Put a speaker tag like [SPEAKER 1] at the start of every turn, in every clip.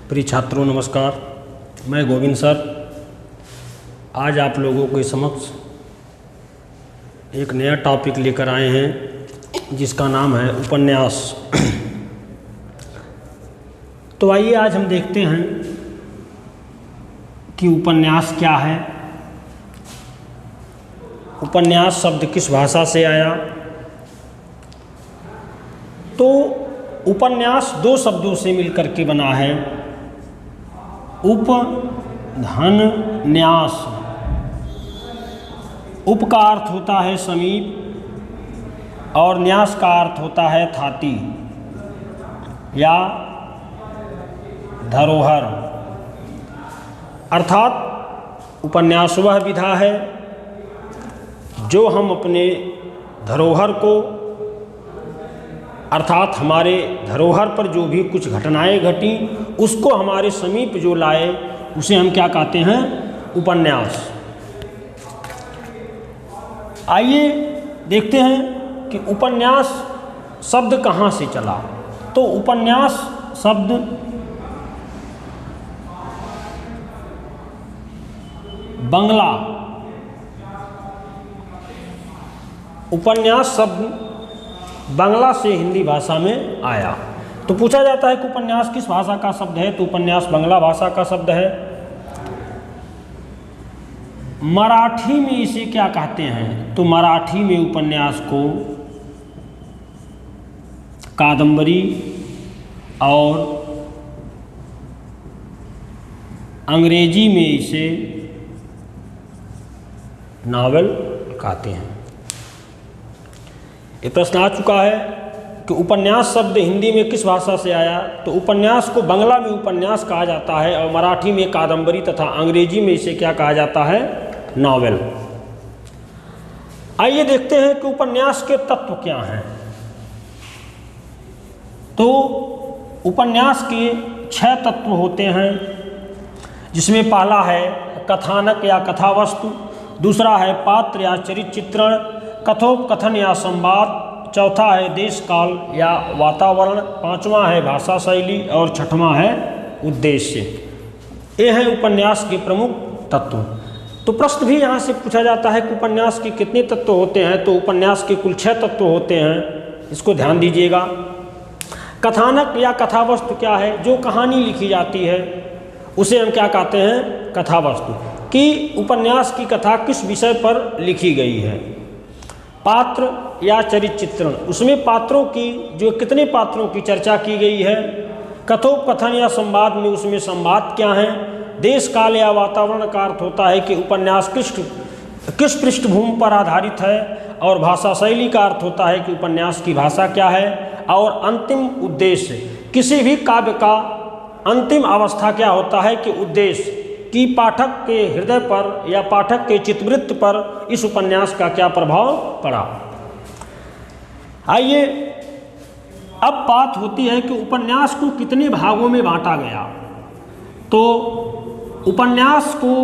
[SPEAKER 1] प्रिय छात्रों नमस्कार। मैं गोविंद सर आज आप लोगों के समक्ष एक नया टॉपिक लेकर आए हैं जिसका नाम है उपन्यास। तो आइए आज हम देखते हैं कि उपन्यास क्या है, उपन्यास शब्द किस भाषा से आया। तो उपन्यास दो शब्दों से मिलकर के बना है, उप धन न्यास। उप का अर्थ होता है समीप और न्यास का अर्थ होता है थाती या धरोहर। अर्थात उपन्यास वह विधा है जो हम अपने धरोहर को अर्थात हमारे धरोहर पर जो भी कुछ घटनाएं घटी उसको हमारे समीप जो लाए उसे हम क्या कहते हैं, उपन्यास। आइए देखते हैं कि उपन्यास शब्द कहाँ से चला। तो उपन्यास शब्द बंगला, उपन्यास शब्द बांग्ला से हिंदी भाषा में आया। तो पूछा जाता है कि उपन्यास किस भाषा का शब्द है, तो उपन्यास बांग्ला भाषा का शब्द है। मराठी में इसे क्या कहते हैं, तो मराठी में उपन्यास को कादंबरी और अंग्रेजी में इसे नावल कहते हैं। ये प्रश्न आ चुका है कि उपन्यास शब्द हिंदी में किस भाषा से आया, तो उपन्यास को बांग्ला में उपन्यास कहा जाता है और मराठी में कादंबरी तथा अंग्रेजी में इसे क्या कहा जाता है, नॉवेल। आइए देखते हैं कि उपन्यास के तत्व क्या हैं। तो उपन्यास के 6 तत्व होते हैं, जिसमें पहला है कथानक या कथावस्तु, दूसरा है पात्र या चरित्र चित्रण, कथोपकथन या संवाद, चौथा है देश काल या वातावरण, पांचवा है भाषा शैली और छठवां है उद्देश्य। ये हैं उपन्यास के प्रमुख तत्व। तो प्रश्न भी यहाँ से पूछा जाता है कि उपन्यास के कितने तत्व होते हैं, तो उपन्यास के कुल 6 तत्व होते हैं, इसको ध्यान दीजिएगा। कथानक या कथावस्तु क्या है, जो कहानी लिखी जाती है उसे हम क्या कहते हैं, कथावस्तु। कि उपन्यास की कथा किस विषय पर लिखी गई है। पात्र या चरित्र चित्रण, उसमें पात्रों की जो कितने पात्रों की चर्चा की गई है। कथोपकथन या संवाद में उसमें संवाद क्या है। देश काल या वातावरण का अर्थ होता है कि उपन्यास किस पृष्ठभूमि पर आधारित है। और भाषा शैली का अर्थ होता है कि उपन्यास की भाषा क्या है। और अंतिम उद्देश्य, किसी भी काव्य का अंतिम अवस्था क्या होता है कि उद्देश्य, कि पाठक के हृदय पर या पाठक के चित्तवृत्त पर इस उपन्यास का क्या प्रभाव पड़ा। आइए अब बात होती है कि उपन्यास को कितने भागों में बांटा गया। तो उपन्यास को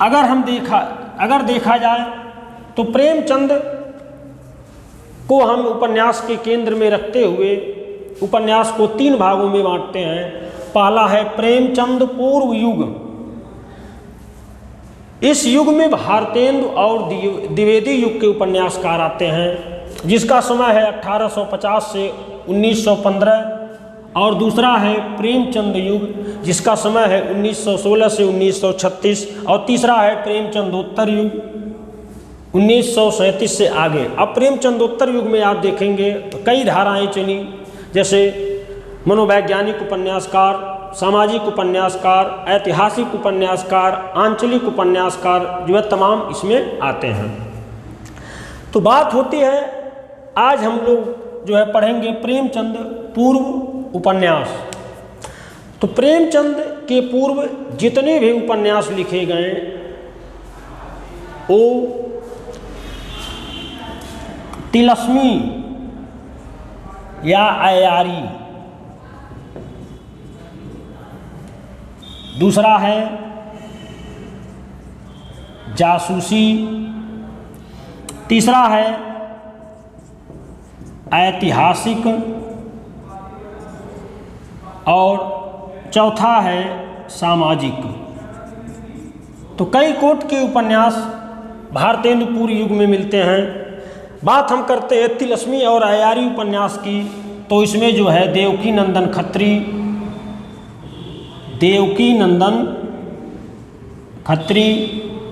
[SPEAKER 1] अगर देखा जाए तो प्रेमचंद को हम उपन्यास के केंद्र में रखते हुए उपन्यास को 3 भागों में बांटते हैं। पहला है प्रेमचंद पूर्व युग। इस युग में भारतेंदु और द्विवेदी युग के उपन्यासकार आते हैं, जिसका समय है 1850 से 1915। और दूसरा है प्रेमचंद युग, जिसका समय है 1916 से 1936। और तीसरा है प्रेमचंदोत्तर युग, 1937 से आगे। अब प्रेमचंदोत्तर युग में आप देखेंगे तो कई धाराएं चली, जैसे मनोवैज्ञानिक उपन्यासकार, सामाजिक उपन्यासकार, ऐतिहासिक उपन्यासकार, आंचलिक उपन्यासकार, जो है तमाम इसमें आते हैं। तो बात होती है, आज हम लोग जो है पढ़ेंगे प्रेमचंद पूर्व उपन्यास। तो प्रेमचंद के पूर्व जितने भी उपन्यास लिखे गए वो तिलस्मी या अयारी, दूसरा है जासूसी, तीसरा है ऐतिहासिक, और चौथा है सामाजिक। तो कई कोटि के उपन्यास भारतेंदु पूर्व युग में मिलते हैं। बात हम करते हैं तिलस्मी और अयारी उपन्यास की, तो इसमें जो है देवकी नंदन खत्री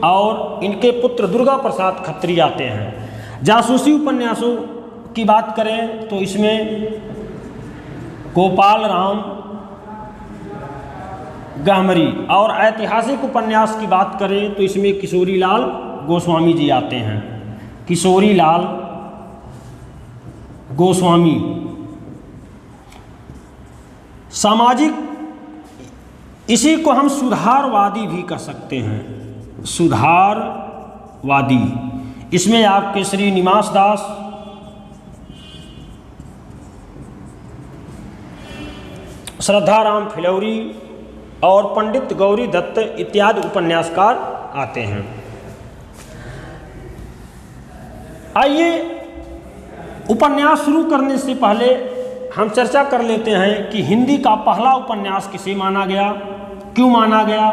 [SPEAKER 1] और इनके पुत्र दुर्गा प्रसाद खत्री आते हैं। जासूसी उपन्यासों की बात करें तो इसमें गोपाल राम गहमरी, और ऐतिहासिक उपन्यास की बात करें तो इसमें किशोरीलाल गोस्वामी जी आते हैं। किशोरीलाल गोस्वामी। सामाजिक, इसी को हम सुधारवादी भी कह सकते हैं, सुधारवादी। इसमें आपके श्री निवास दास, श्रद्धाराम फिलौरी और पंडित गौरी दत्त इत्यादि उपन्यासकार आते हैं। आइए उपन्यास शुरू करने से पहले हम चर्चा कर लेते हैं कि हिंदी का पहला उपन्यास किसे माना गया, क्यों माना गया।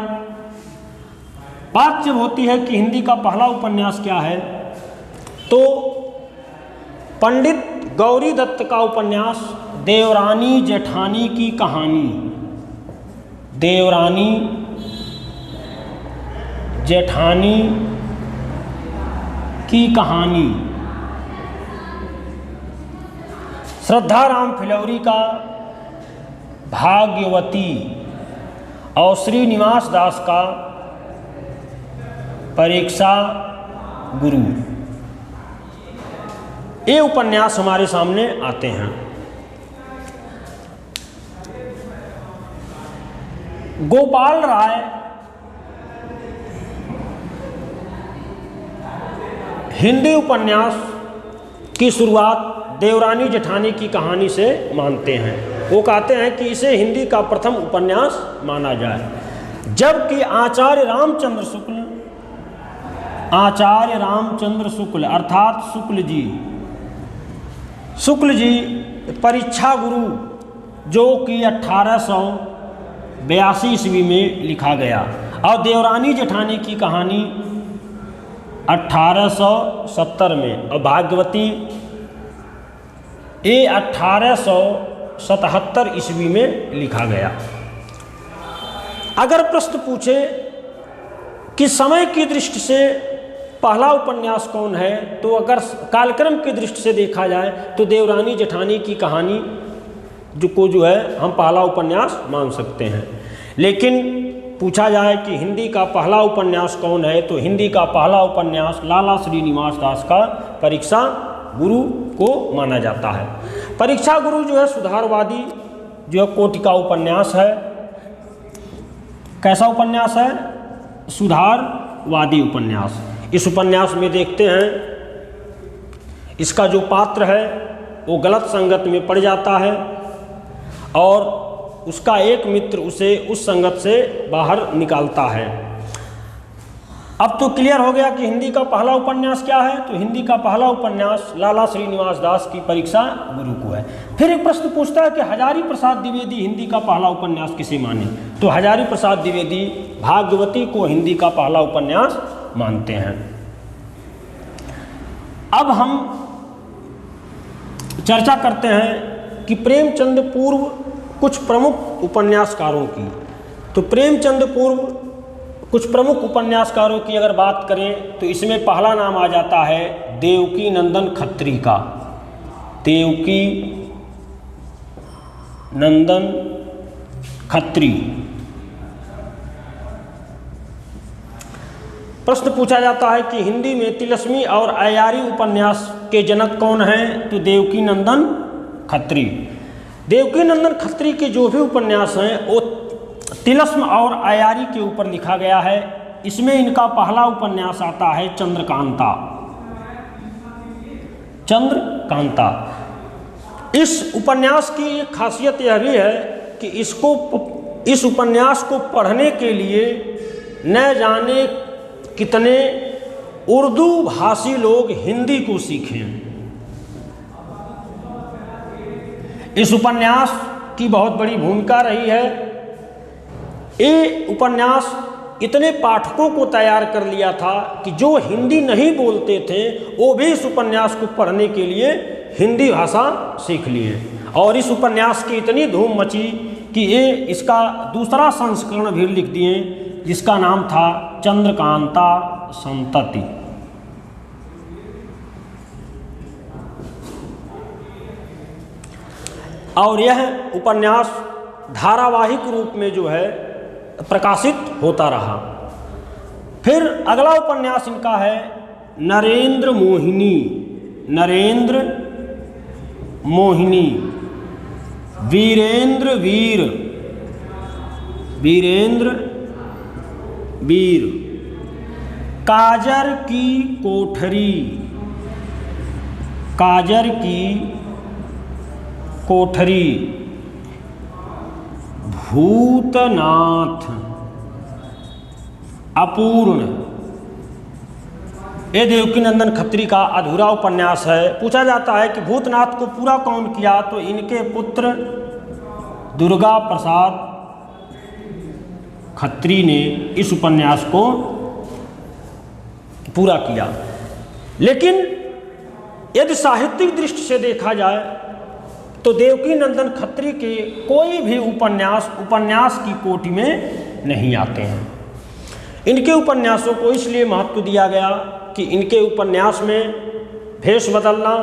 [SPEAKER 1] बात जब होती है कि हिंदी का पहला उपन्यास क्या है, तो पंडित गौरी दत्त का उपन्यास देवरानी जेठानी की कहानी, देवरानी जेठानी की कहानी। श्रद्धाराम फिलौरी का भाग्यवती और श्रीनिवास दास का परीक्षा गुरु, ये उपन्यास हमारे सामने आते हैं। गोपाल राय हिंदी उपन्यास की शुरुआत देवरानी जेठानी की कहानी से मानते हैं। वो कहते हैं कि इसे हिंदी का प्रथम उपन्यास माना जाए, जबकि आचार्य रामचंद्र शुक्ल अर्थात शुक्ल जी परीक्षा गुरु, जो कि 1882 ईस्वी में लिखा गया, और देवरानी जेठानी की कहानी 1870 में, और भाग्यवती ये 1877 ईस्वी में लिखा गया। अगर प्रश्न पूछे कि समय की दृष्टि से पहला उपन्यास कौन है, तो अगर कालक्रम की दृष्टि से देखा जाए तो देवरानी जेठानी की कहानी जो है हम पहला उपन्यास मान सकते हैं। लेकिन पूछा जाए कि हिंदी का पहला उपन्यास कौन है, तो हिंदी का पहला उपन्यास लाला श्रीनिवास दास का परीक्षा गुरु को माना जाता है। परीक्षा गुरु जो है सुधारवादी जो है कोटि का उपन्यास है। कैसा उपन्यास है? सुधारवादी उपन्यास। इस उपन्यास में देखते हैं इसका जो पात्र है वो गलत संगत में पड़ जाता है और उसका एक मित्र उसे उस संगत से बाहर निकालता है। अब तो क्लियर हो गया कि हिंदी का पहला उपन्यास क्या है। तो हिंदी का पहला उपन्यास लाला श्रीनिवास दास की परीक्षा गुरु को है। फिर एक प्रश्न पूछता है कि हजारी प्रसाद द्विवेदी हिंदी का पहला उपन्यास किसे माने, तो हजारी प्रसाद द्विवेदी भाग्यवती को हिंदी का पहला उपन्यास मानते हैं। अब हम चर्चा करते हैं कि प्रेमचंद पूर्व कुछ प्रमुख उपन्यासकारों की। तो प्रेमचंद पूर्व कुछ प्रमुख उपन्यासकारों की अगर बात करें तो इसमें पहला नाम आ जाता है देवकी नंदन खत्री का। देवकी नंदन खत्री। प्रश्न पूछा जाता है कि हिंदी में तिलस्मी और अयारी उपन्यास के जनक कौन हैं, तो देवकी नंदन खत्री। देवकी नंदन खत्री के जो भी उपन्यास हैं वो तिलस्म और अयारी के ऊपर लिखा गया है। इसमें इनका पहला उपन्यास आता है चंद्रकांता। चंद्रकांता। इस उपन्यास की एक खासियत यह भी है कि इस उपन्यास को पढ़ने के लिए न जाने कितने उर्दू भाषी लोग हिंदी को सीखें। इस उपन्यास की बहुत बड़ी भूमिका रही है। ये उपन्यास इतने पाठकों को तैयार कर लिया था कि जो हिंदी नहीं बोलते थे वो भी इस उपन्यास को पढ़ने के लिए हिंदी भाषा सीख लिए। और इस उपन्यास की इतनी धूम मची कि ये इसका दूसरा संस्करण भी लिख दिए, जिसका नाम था चंद्रकांता संतति। और यह उपन्यास धारावाहिक रूप में जो है प्रकाशित होता रहा। फिर अगला उपन्यास इनका है नरेंद्र मोहिनी। नरेंद्र मोहिनी, वीरेंद्र वीर, वीरेंद्र वीर, काजर की कोठरी, काजर की कोठरी, भूतनाथ, अपूर्ण। ये देवकीनंदन खत्री का अधूरा उपन्यास है। पूछा जाता है कि भूतनाथ को पूरा कौन किया, तो इनके पुत्र दुर्गा प्रसाद खत्री ने इस उपन्यास को पूरा किया। लेकिन यदि साहित्यिक दृष्टि से देखा जाए तो देवकीनंदन खत्री के कोई भी उपन्यास की कोटि में नहीं आते हैं। इनके उपन्यासों को इसलिए महत्व दिया गया कि इनके उपन्यास में भेष बदलना,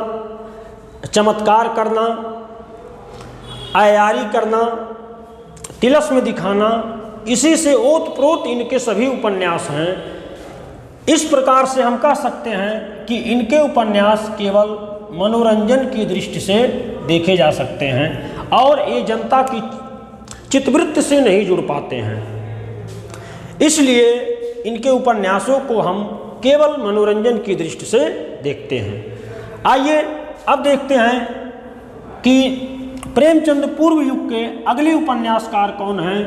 [SPEAKER 1] चमत्कार करना, आयारी करना, तिलस्म दिखाना, इसी से ओतप्रोत इनके सभी उपन्यास हैं। इस प्रकार से हम कह सकते हैं कि इनके उपन्यास केवल मनोरंजन की दृष्टि से देखे जा सकते हैं और ये जनता की चित्तवृत्ति से नहीं जुड़ पाते हैं। इसलिए इनके उपन्यासों को हम केवल मनोरंजन की दृष्टि से देखते हैं। आइए अब देखते हैं कि प्रेमचंद पूर्व युग के अगले उपन्यासकार कौन हैं।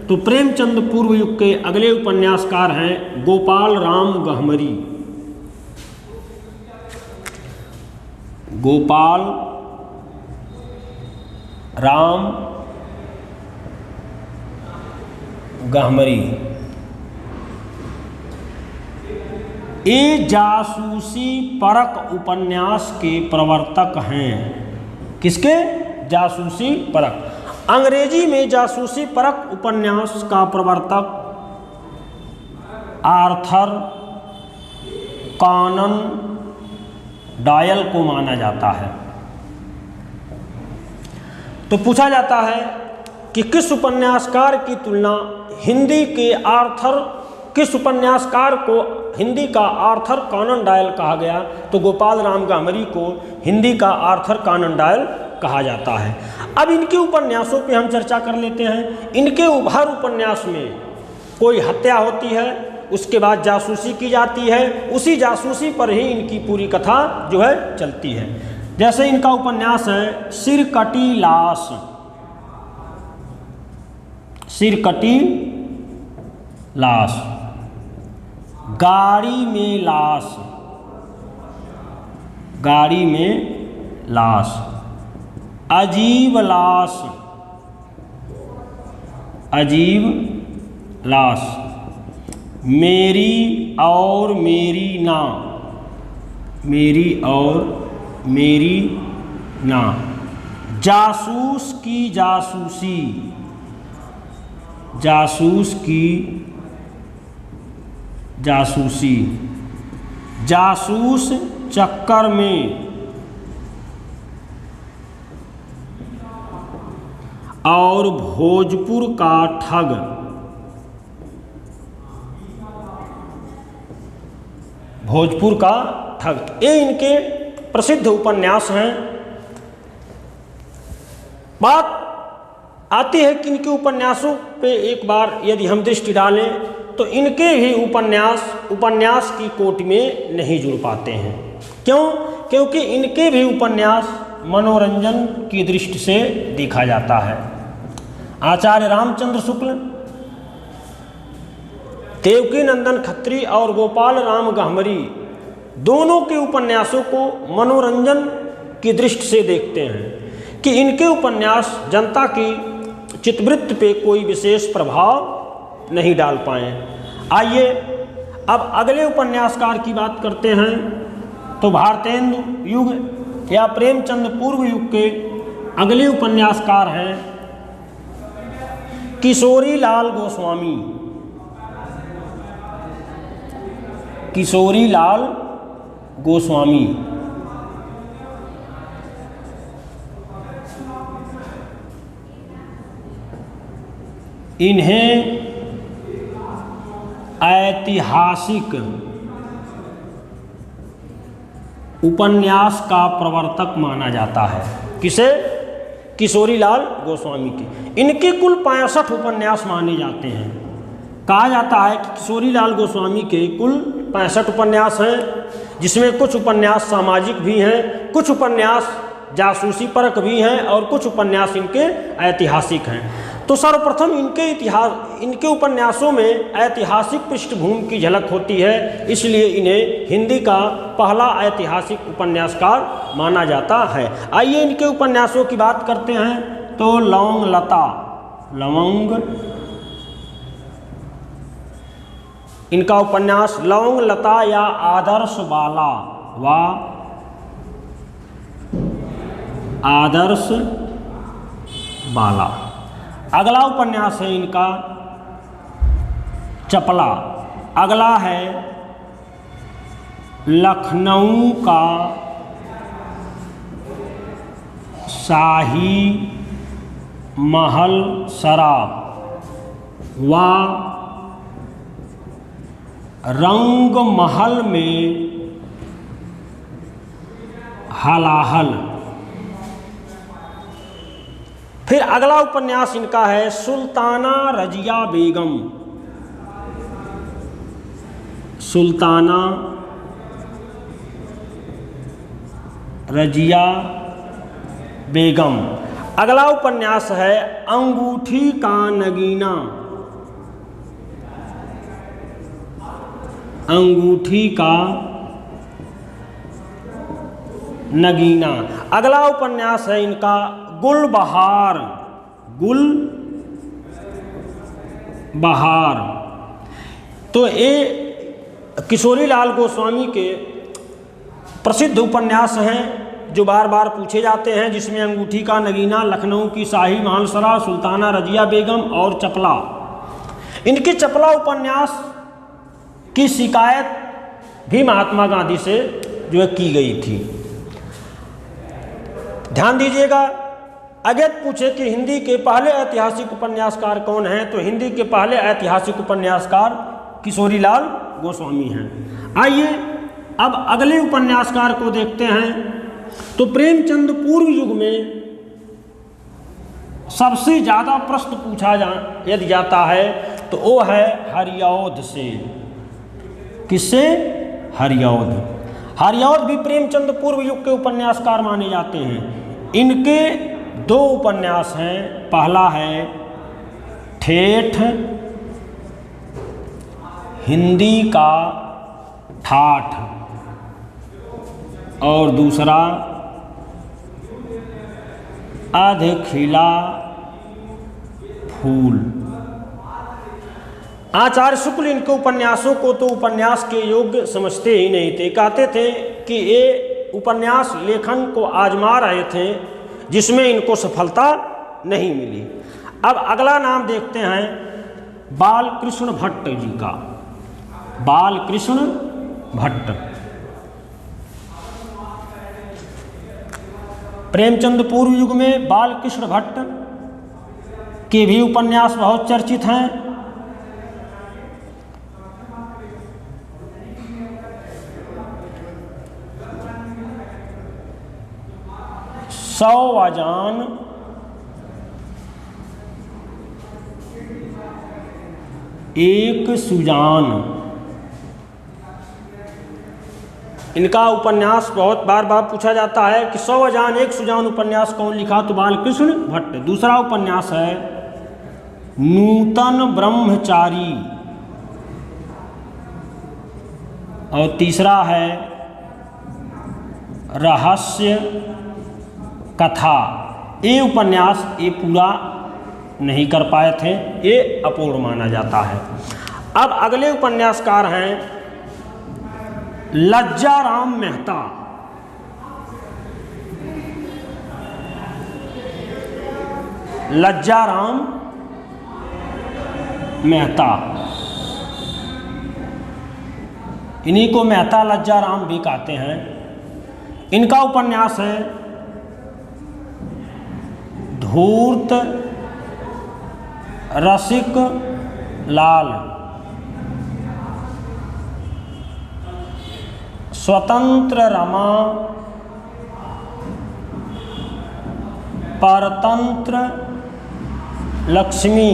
[SPEAKER 1] तो प्रेमचंद पूर्व युग के अगले उपन्यासकार हैं गोपाल राम गहमरी। गोपाल राम गहमरी ये जासूसी परक उपन्यास के प्रवर्तक हैं। किसके? जासूसी परक। अंग्रेजी में जासूसी परक उपन्यास का प्रवर्तक आर्थर कॉनन डॉयल को माना जाता है। तो पूछा जाता है कि किस उपन्यासकार की तुलना हिंदी के आर्थर, किस उपन्यासकार को हिंदी का आर्थर कॉनन डॉयल कहा गया, तो गोपाल राम गहमरी को हिंदी का आर्थर कॉनन डॉयल कहा जाता है। अब इनके उपन्यासों पे हम चर्चा कर लेते हैं। इनके हर उपन्यास में कोई हत्या होती है, उसके बाद जासूसी की जाती है, उसी जासूसी पर ही इनकी पूरी कथा जो है चलती है। जैसे इनका उपन्यास है सिरकटी लाश। सिरकटी लाश, गाड़ी में लाश, गाड़ी में लाश, अजीब लाश, अजीब लाश, मेरी और मेरी ना, मेरी और मेरी ना, जासूस की जासूसी, जासूस की जासूसी, जासूस चक्कर में, और भोजपुर का ठग। भोजपुर का ठग, ये इनके प्रसिद्ध उपन्यास हैं। बात आती है कि इनके उपन्यासों पे एक बार यदि हम दृष्टि डालें तो इनके ही उपन्यास की कोटि में नहीं जुड़ पाते हैं। क्यों? क्योंकि इनके भी उपन्यास मनोरंजन की दृष्टि से देखा जाता है। आचार्य रामचंद्र शुक्ल, देवकीनंदन खत्री और गोपाल राम गहमरी दोनों के उपन्यासों को मनोरंजन की दृष्टि से देखते हैं। कि इनके उपन्यास जनता की चित्तवृत्ति पे कोई विशेष प्रभाव नहीं डाल पाए। आइए अब अगले उपन्यासकार की बात करते हैं। तो भारतेंदु युग या प्रेमचंद पूर्व युग के अगले उपन्यासकार हैं किशोरीलाल गोस्वामी। किशोरीलाल गोस्वामी इन्हें ऐतिहासिक उपन्यास का प्रवर्तक माना जाता है। किसे? किशोरीलाल गोस्वामी के। इनके कुल 65 उपन्यास माने जाते हैं। कहा जाता है कि किशोरीलाल गोस्वामी के कुल 65 उपन्यास हैं, जिसमें कुछ उपन्यास सामाजिक भी हैं, कुछ उपन्यास जासूसी परक भी हैं और कुछ उपन्यास इनके ऐतिहासिक हैं। तो सर्वप्रथम इनके उपन्यासों में ऐतिहासिक पृष्ठभूमि की झलक होती है, इसलिए इन्हें हिंदी का पहला ऐतिहासिक उपन्यासकार माना जाता है। आइए इनके उपन्यासों की बात करते हैं। तो लवंग इनका उपन्यास लवंग लता या आदर्श बाला व आदर्श बाला। अगला उपन्यास है इनका चपला। अगला है लखनऊ का शाही महल सराय व रंग महल में हलाहल। फिर अगला उपन्यास इनका है सुल्ताना रजिया बेगम। सुल्ताना रजिया बेगम। अगला उपन्यास है अंगूठी का नगीना। अंगूठी का नगीना। अगला उपन्यास है इनका गुलबहार। गुलबहार। तो ये किशोरीलाल गोस्वामी के प्रसिद्ध उपन्यास हैं जो बार बार पूछे जाते हैं, जिसमें अंगूठी का नगीना, लखनऊ की शाही महल सराय, सुल्ताना रजिया बेगम और चपला। इनके चपला उपन्यास की शिकायत भी महात्मा गांधी से जो है की गई थी। ध्यान दीजिएगा, अगर पूछे कि हिंदी के पहले ऐतिहासिक उपन्यासकार कौन हैं, तो हिंदी के पहले ऐतिहासिक उपन्यासकार किशोरीलाल गोस्वामी हैं। आइए अब अगले उपन्यासकार को देखते हैं। तो प्रेमचंद पूर्व युग में सबसे ज़्यादा प्रश्न पूछा यदि जाता है तो वो है हरिऔध से। किससे? हरिऔध। हरिऔध भी प्रेमचंद पूर्व युग के उपन्यासकार माने जाते हैं। इनके 2 उपन्यास हैं। पहला है ठेठ हिंदी का ठाठ और दूसरा अध खिला फूल। आचार्य शुक्ल इनके उपन्यासों को तो उपन्यास के योग्य समझते ही नहीं थे। कहते थे कि ये उपन्यास लेखन को आजमा रहे थे, जिसमें इनको सफलता नहीं मिली। अब अगला नाम देखते हैं बालकृष्ण भट्ट जी का। बालकृष्ण भट्ट प्रेमचंद पूर्व युग में बालकृष्ण भट्ट के भी उपन्यास बहुत चर्चित हैं। सौ अजान, एक सुजान। इनका उपन्यास बहुत बार पूछा जाता है कि 100 अजान एक सुजान उपन्यास कौन लिखा, तो बालकृष्ण भट्ट। दूसरा उपन्यास है नूतन ब्रह्मचारी और तीसरा है रहस्य कथा। ये उपन्यास ये पूरा नहीं कर पाए थे, ये अपूर्ण माना जाता है। अब अगले उपन्यासकार हैं लज्जाराम मेहता। लज्जाराम मेहता, इन्हीं को मेहता लज्जाराम भी कहते हैं। इनका उपन्यास है धूर्त रसिक लाल, स्वतंत्र रमा, परतंत्र लक्ष्मी,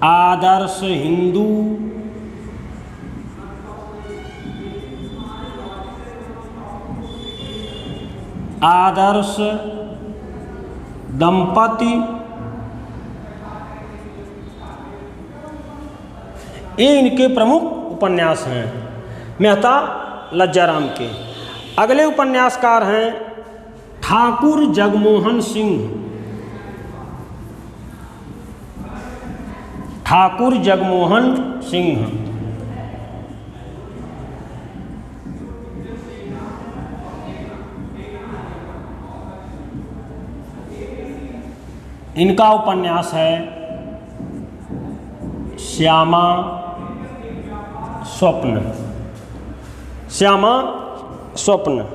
[SPEAKER 1] आदर्श हिंदू, आदर्श दंपति, ये इनके प्रमुख उपन्यास हैं मेहता लज्जाराम के। अगले उपन्यासकार हैं ठाकुर जगमोहन सिंह। ठाकुर जगमोहन सिंह, इनका उपन्यास है श्यामा स्वप्न। श्यामा स्वप्न।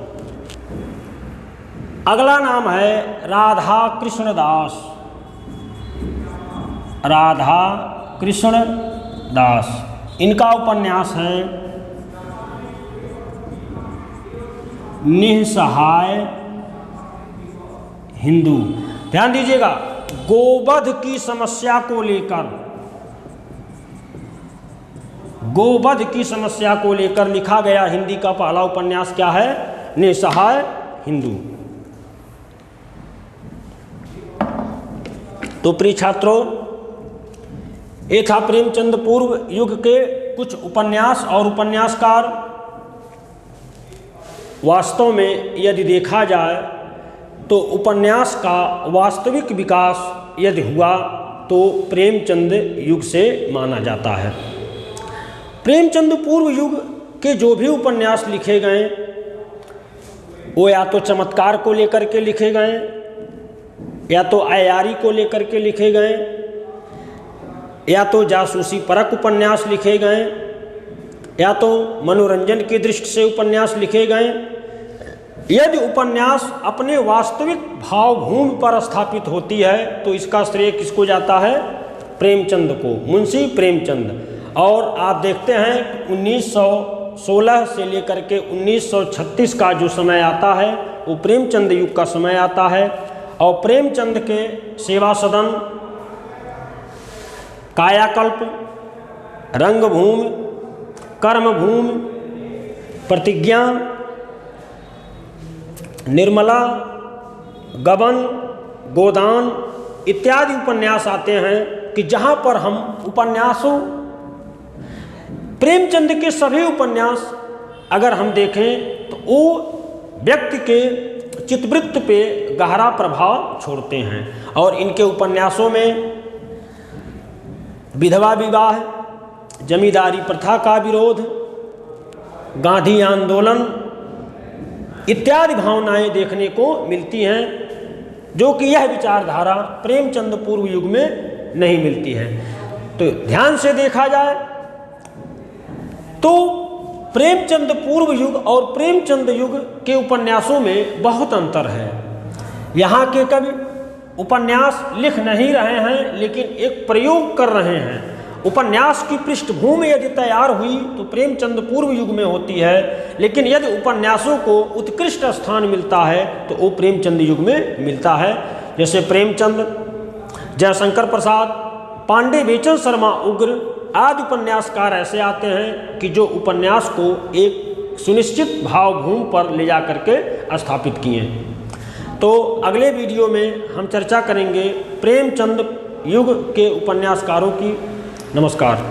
[SPEAKER 1] अगला नाम है राधा कृष्ण दास। राधा कृष्ण दास, इनका उपन्यास है निःसहाय हिंदू। ध्यान दीजिएगा, गोवध की समस्या को लेकर, गोवध की समस्या को लेकर लिखा गया हिंदी का पहला उपन्यास क्या है? निःसहाय हिंदू। तो प्रिय छात्रों, ये था प्रेमचंद पूर्व युग के कुछ उपन्यास और उपन्यासकार। वास्तव में यदि देखा जाए तो उपन्यास का वास्तविक विकास यदि हुआ तो प्रेमचंद युग से माना जाता है। प्रेमचंद पूर्व युग के जो भी उपन्यास लिखे गए वो या तो चमत्कार को लेकर के लिखे गए, या तो अयारी को लेकर के लिखे गए, या तो जासूसी परक उपन्यास लिखे गए, या तो मनोरंजन की दृष्टि से उपन्यास लिखे गए। यदि उपन्यास अपने वास्तविक भावभूमि पर स्थापित होती है तो इसका श्रेय किसको जाता है? प्रेमचंद को, मुंशी प्रेमचंद। और आप देखते हैं 1916 से लेकर के 1936 का जो समय आता है वो प्रेमचंद युग का समय आता है। और प्रेमचंद के सेवा सदन, कायाकल्प, रंगभूमि, कर्मभूमि, प्रतिज्ञा, निर्मला, गबन, गोदान इत्यादि उपन्यास आते हैं कि जहाँ पर हम उपन्यासों, प्रेमचंद के सभी उपन्यास अगर हम देखें तो वो व्यक्ति के चित्तवृत्त पे गहरा प्रभाव छोड़ते हैं। और इनके उपन्यासों में विधवा विवाह, जमींदारी प्रथा का विरोध, गांधी आंदोलन इत्यादि भावनाएं देखने को मिलती हैं, जो कि यह विचारधारा प्रेमचंद पूर्व युग में नहीं मिलती है। तो ध्यान से देखा जाए तो प्रेमचंद पूर्व युग और प्रेमचंद युग के उपन्यासों में बहुत अंतर है। यहाँ के कवि उपन्यास लिख नहीं रहे हैं लेकिन एक प्रयोग कर रहे हैं। उपन्यास की पृष्ठभूमि यदि तैयार हुई तो प्रेमचंद पूर्व युग में होती है, लेकिन यदि उपन्यासों को उत्कृष्ट स्थान मिलता है तो वो प्रेमचंद युग में मिलता है। जैसे प्रेमचंद, जयशंकर प्रसाद, पांडे बेचन शर्मा उग्र आदि उपन्यासकार ऐसे आते हैं कि जो उपन्यास को एक सुनिश्चित भावभूमि पर ले जा करके स्थापित किए। तो अगले वीडियो में हम चर्चा करेंगे प्रेमचंद युग के उपन्यासकारों की। नमस्कार।